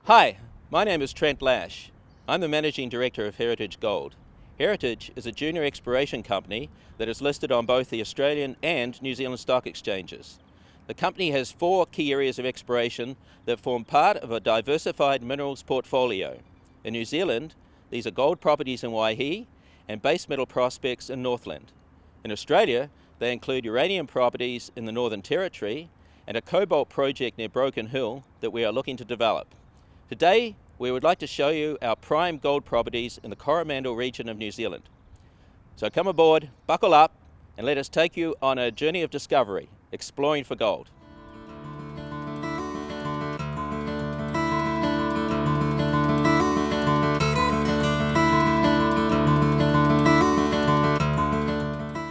Hi, my name is Trent Lash. I'm the Managing Director of Heritage Gold. Heritage is a junior exploration company that is listed on both the Australian and New Zealand stock exchanges. The company has 4 key areas of exploration that form part of a diversified minerals portfolio. In New Zealand, these are gold properties in Waihi and base metal prospects in Northland. In Australia, they include uranium properties in the Northern Territory and a cobalt project near Broken Hill that we are looking to develop. Today, we would like to show you our prime gold properties in the Coromandel region of New Zealand. So come aboard, buckle up, and let us take you on a journey of discovery, exploring for gold.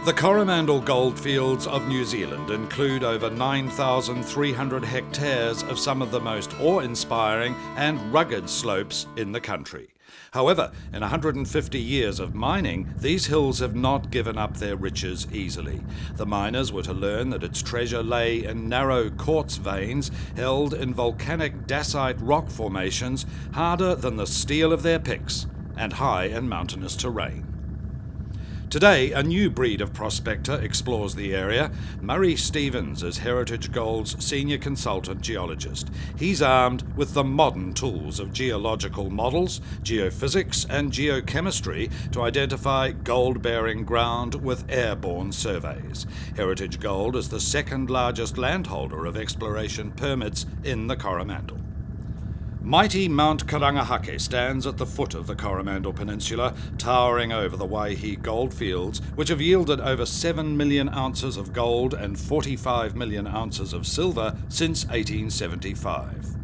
The Coromandel goldfields of New Zealand include over 9,300 hectares of some of the most awe-inspiring and rugged slopes in the country. However, in 150 years of mining, these hills have not given up their riches easily. The miners were to learn that its treasure lay in narrow quartz veins held in volcanic dacite rock formations harder than the steel of their picks and high in mountainous terrain. Today, a new breed of prospector explores the area. Murray Stevens is Heritage Gold's senior consultant geologist. He's armed with the modern tools of geological models, geophysics and geochemistry to identify gold-bearing ground with airborne surveys. Heritage Gold is the second largest landholder of exploration permits in the Coromandel. Mighty Mount Karangahake stands at the foot of the Coromandel Peninsula, towering over the Waihi goldfields, which have yielded over 7 million ounces of gold and 45 million ounces of silver since 1875.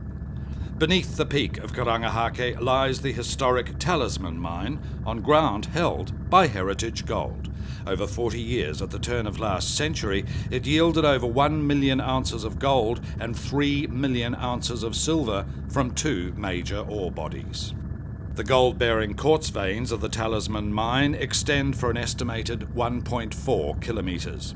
Beneath the peak of Karangahake lies the historic Talisman mine, on ground held by Heritage Gold. Over 40 years at the turn of last century, it yielded over 1 million ounces of gold and 3 million ounces of silver from 2 major ore bodies. The gold-bearing quartz veins of the Talisman mine extend for an estimated 1.4 kilometres.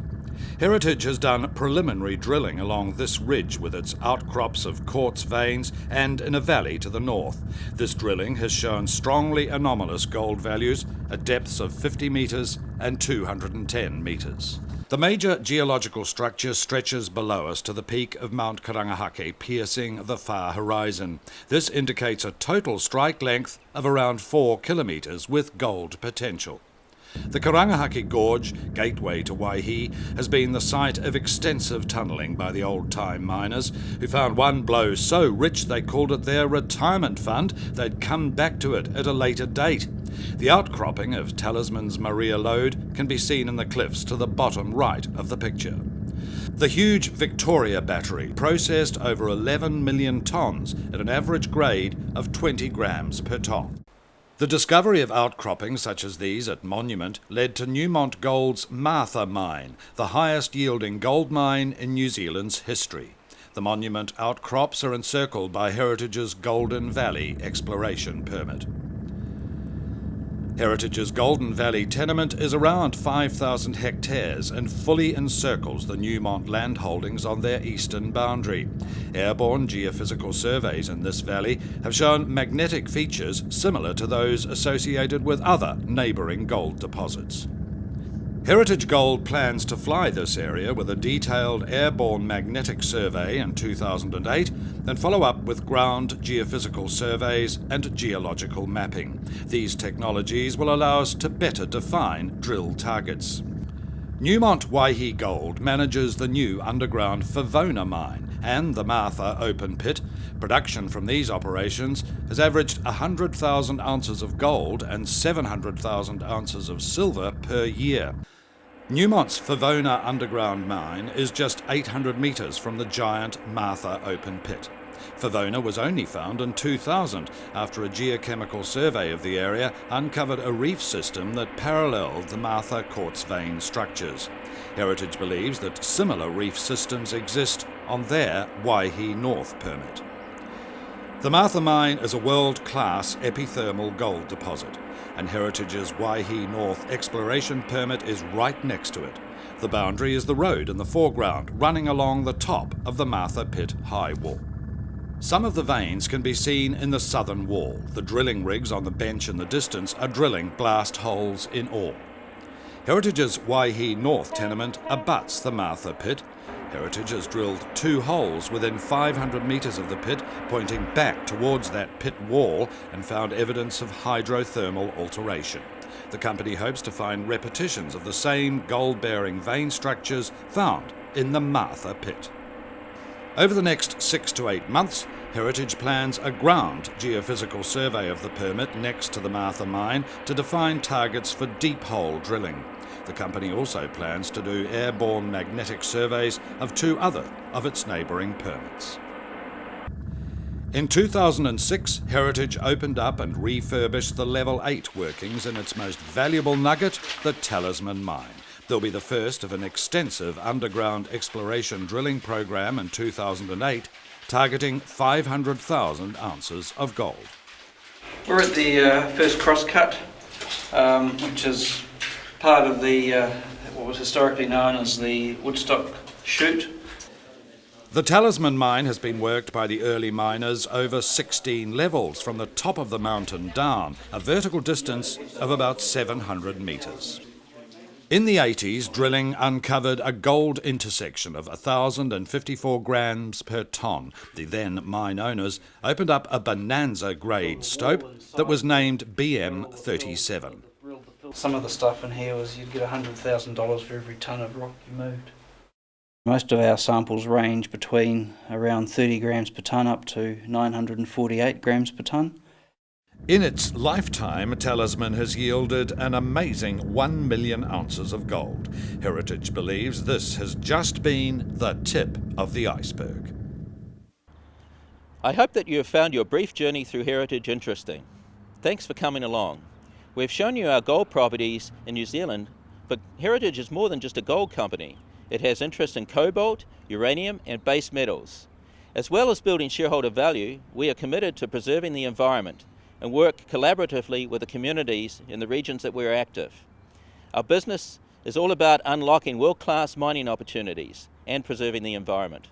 Heritage has done preliminary drilling along this ridge with its outcrops of quartz veins and in a valley to the north. This drilling has shown strongly anomalous gold values at depths of 50 metres and 210 metres. The major geological structure stretches below us to the peak of Mount Karangahake, piercing the far horizon. This indicates a total strike length of around 4 kilometres with gold potential. The Karangahake Gorge, gateway to Waihi, has been the site of extensive tunnelling by the old-time miners, who found one blow so rich they called it their retirement fund. They'd come back to it at a later date. The outcropping of Talisman's Maria Lode can be seen in the cliffs to the bottom right of the picture. The huge Victoria battery processed over 11 million tonnes at an average grade of 20 grams per tonne. The discovery of outcroppings such as these at Monument led to Newmont Gold's Martha mine, the highest yielding gold mine in New Zealand's history. The Monument outcrops are encircled by Heritage's Golden Valley exploration permit. Heritage's Golden Valley tenement is around 5,000 hectares and fully encircles the Newmont land holdings on their eastern boundary. Airborne geophysical surveys in this valley have shown magnetic features similar to those associated with other neighbouring gold deposits. Heritage Gold plans to fly this area with a detailed airborne magnetic survey in 2008 and follow up with ground geophysical surveys and geological mapping. These technologies will allow us to better define drill targets. Newmont Waihi Gold manages the new underground Favona mine and the Martha open pit. Production from these operations has averaged 100,000 ounces of gold and 700,000 ounces of silver per year. Newmont's Favona underground mine is just 800 metres from the giant Martha open pit. Favona was only found in 2000 after a geochemical survey of the area uncovered a reef system that paralleled the Martha quartz vein structures. Heritage believes that similar reef systems exist on their Waihi North permit. The Martha mine is a world-class epithermal gold deposit, and Heritage's Waihi North exploration permit is right next to it. The boundary is the road in the foreground, running along the top of the Martha Pit high wall. Some of the veins can be seen in the southern wall. The drilling rigs on the bench in the distance are drilling blast holes in ore. Heritage's Waihi North tenement abuts the Martha pit. Heritage has drilled 2 holes within 500 metres of the pit, pointing back towards that pit wall, and found evidence of hydrothermal alteration. The company hopes to find repetitions of the same gold-bearing vein structures found in the Martha pit. Over the next 6 to 8 months, Heritage plans a ground geophysical survey of the permit next to the Martha mine to define targets for deep hole drilling. The company also plans to do airborne magnetic surveys of 2 other of its neighbouring permits. In 2006, Heritage opened up and refurbished the Level 8 workings in its most valuable nugget, the Talisman mine. They'll be the first of an extensive underground exploration drilling program in 2008, targeting 500,000 ounces of gold. We're at the first crosscut, which is part of the what was historically known as the Woodstock chute. The Talisman mine has been worked by the early miners over 16 levels from the top of the mountain down, a vertical distance of about 700 metres. In the 80s, drilling uncovered a gold intersection of 1,054 grams per tonne. The then mine owners opened up a bonanza grade stope that was named BM37. Some of the stuff in here was you'd get $100,000 for every tonne of rock you moved. Most of our samples range between around 30 grams per tonne up to 948 grams per tonne. In its lifetime, Talisman has yielded an amazing 1 million ounces of gold. Heritage believes this has just been the tip of the iceberg. I hope that you have found your brief journey through Heritage interesting. Thanks for coming along. We've shown you our gold properties in New Zealand, but Heritage is more than just a gold company. It has interest in cobalt, uranium and base metals. As well as building shareholder value, we are committed to preserving the environment and work collaboratively with the communities in the regions that we are active. Our business is all about unlocking world-class mining opportunities and preserving the environment.